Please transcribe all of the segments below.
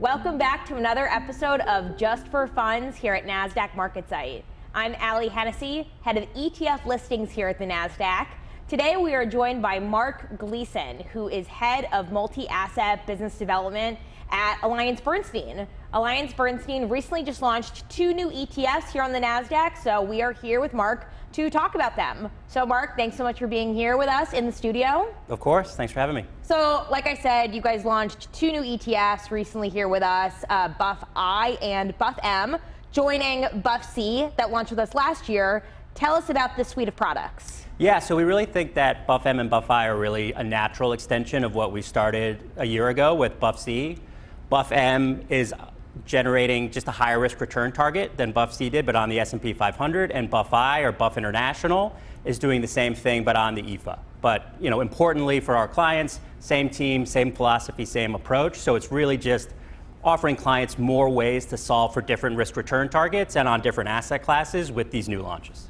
Welcome back to another episode of Just for Funds here at Nasdaq MarketSite. I'm Allie Hennessy, head of ETF listings here at the Nasdaq. Today we are joined by Mark Gleason, who is head of multi-asset business development at AllianceBernstein. AllianceBernstein recently just launched 2 new ETFs here on the Nasdaq, so we are here with Mark to talk about them. So Mark, thanks so much for being here with us in the studio. Of course, thanks for having me. So like I said, you guys launched 2 new ETFs recently here with us, BUFI and BUFM, joining BUFC that launched with us last year. Tell us about this suite of products. Yeah, so we really think that BUFM and BUFI are really a natural extension of what we started a year ago with BUFC. BUFM is generating just a higher risk return target than BUFC did, but on the S&P 500, and BUFI, or BUF International, is doing the same thing, but on the EFA. But importantly for our clients, same team, same philosophy, same approach. So it's really just offering clients more ways to solve for different risk return targets and on different asset classes with these new launches.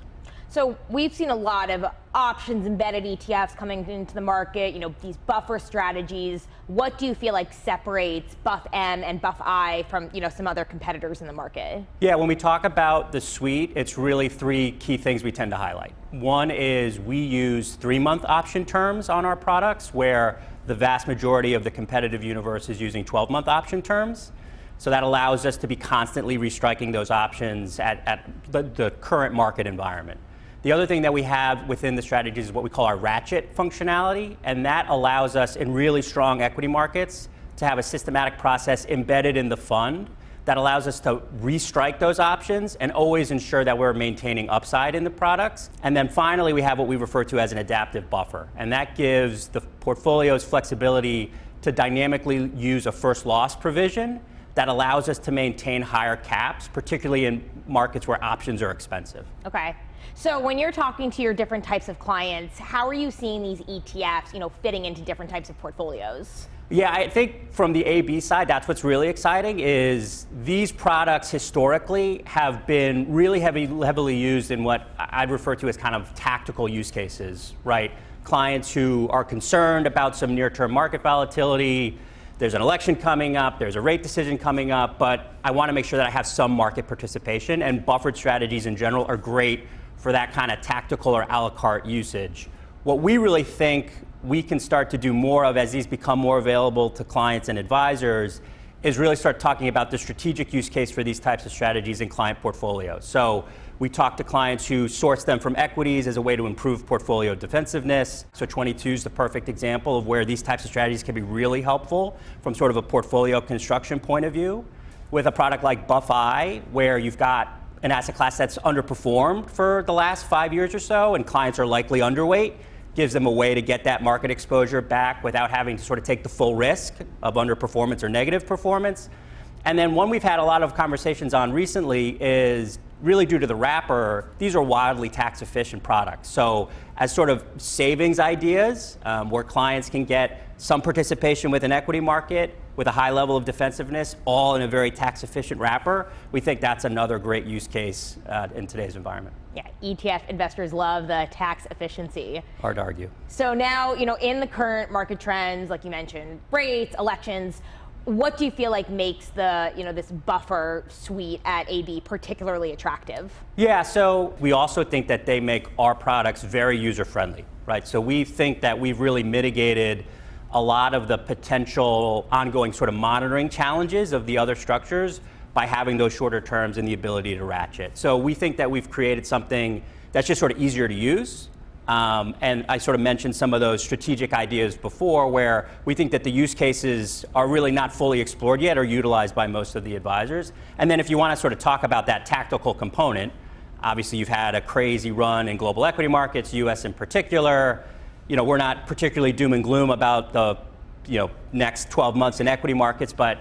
So we've seen a lot of options embedded ETFs coming into the market, these buffer strategies. What do you feel like separates BUFM and BUFI from, some other competitors in the market? Yeah, when we talk about the suite, it's really 3 key things we tend to highlight. One is we use 3-month option terms on our products, where the vast majority of the competitive universe is using 12-month option terms. So that allows us to be constantly restriking those options at the current market environment. The other thing that we have within the strategies is what we call our ratchet functionality, and that allows us in really strong equity markets to have a systematic process embedded in the fund that allows us to restrike those options and always ensure that we're maintaining upside in the products. And then finally, we have what we refer to as an adaptive buffer, and that gives the portfolios flexibility to dynamically use a first loss provision that allows us to maintain higher caps, particularly in markets where options are expensive. Okay. So when you're talking to your different types of clients, how are you seeing these ETFs, fitting into different types of portfolios? Yeah, I think from the AB side, that's what's really exciting is these products historically have been really heavily used in what I'd refer to as kind of tactical use cases, right? Clients who are concerned about some near-term market volatility. There's an election coming up, there's a rate decision coming up, but I want to make sure that I have some market participation, and buffered strategies in general are great for that kind of tactical or a la carte usage. What we really think we can start to do more of as these become more available to clients and advisors is really start talking about the strategic use case for these types of strategies in client portfolios. So we talk to clients who source them from equities as a way to improve portfolio defensiveness. So 22 is the perfect example of where these types of strategies can be really helpful from sort of a portfolio construction point of view. With a product like BUFI, where you've got an asset class that's underperformed for the last 5 years or so, and clients are likely underweight, gives them a way to get that market exposure back without having to sort of take the full risk of underperformance or negative performance. And then one we've had a lot of conversations on recently is really due to the wrapper, these are wildly tax efficient products. So as sort of savings ideas where clients can get some participation with an equity market with a high level of defensiveness, all in a very tax efficient wrapper, we think that's another great use case in today's environment. Yeah, ETF investors love the tax efficiency. Hard to argue. So now, in the current market trends, like you mentioned, rates, elections, what do you feel like makes the, this buffer suite at AB particularly attractive? Yeah, so we also think that they make our products very user-friendly, right? So we think that we've really mitigated a lot of the potential ongoing sort of monitoring challenges of the other structures by having those shorter terms and the ability to ratchet. So we think that we've created something that's just sort of easier to use. And I sort of mentioned some of those strategic ideas before where we think that the use cases are really not fully explored yet or utilized by most of the advisors. And then if you want to sort of talk about that tactical component, obviously you've had a crazy run in global equity markets, US in particular. We're not particularly doom and gloom about the next 12 months in equity markets, but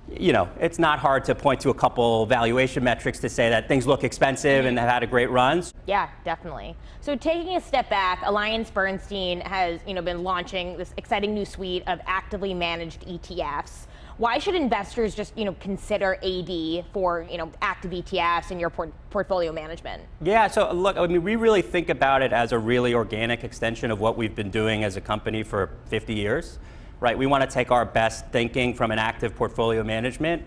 it's not hard to point to a couple valuation metrics to say that things look expensive and have had a great run. Yeah, definitely. So taking a step back, AllianceBernstein has been launching this exciting new suite of actively managed ETFs. Why should investors just consider AD for active ETFs in your portfolio management? Yeah, so look, we really think about it as a really organic extension of what we've been doing as a company for 50 years. right? We want to take our best thinking from an active portfolio management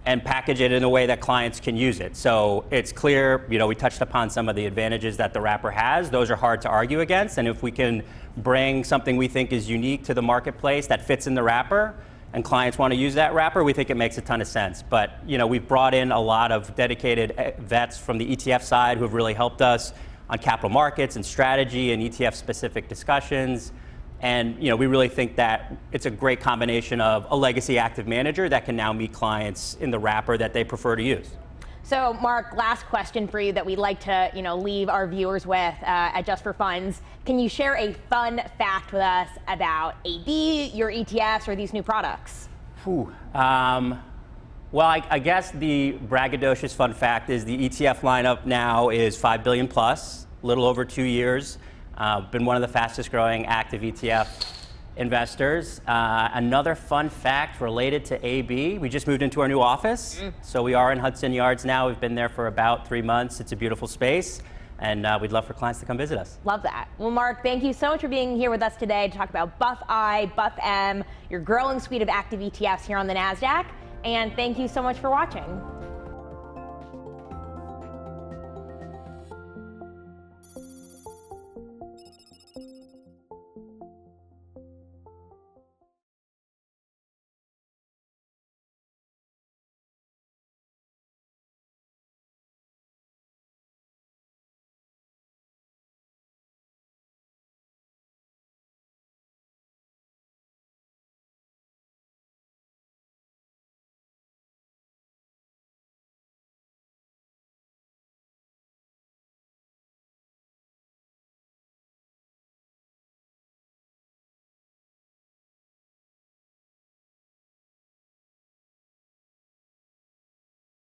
and package it in a way that clients can use it. So it's clear, we touched upon some of the advantages that the wrapper has. Those are hard to argue against. And if we can bring something we think is unique to the marketplace that fits in the wrapper, and clients want to use that wrapper, we think it makes a ton of sense. But we've brought in a lot of dedicated vets from the ETF side who have really helped us on capital markets and strategy and ETF specific discussions. And we really think that it's a great combination of a legacy active manager that can now meet clients in the wrapper that they prefer to use. So Mark, last question for you that we'd like to leave our viewers with at Just for Funds. Can you share a fun fact with us about AB, your ETFs, or these new products? Well, I guess the braggadocious fun fact is the ETF lineup now is 5 billion plus, a little over 2 years. Been one of the fastest growing active ETF investors. Another fun fact related to AB, we just moved into our new office. So we are in Hudson Yards now. We've been there for about 3 months. It's a beautiful space, and we'd love for clients to come visit us. Love that. Well, Mark, thank you so much for being here with us today to talk about BUFI, BUFM, your growing suite of active ETFs here on the Nasdaq. And thank you so much for watching.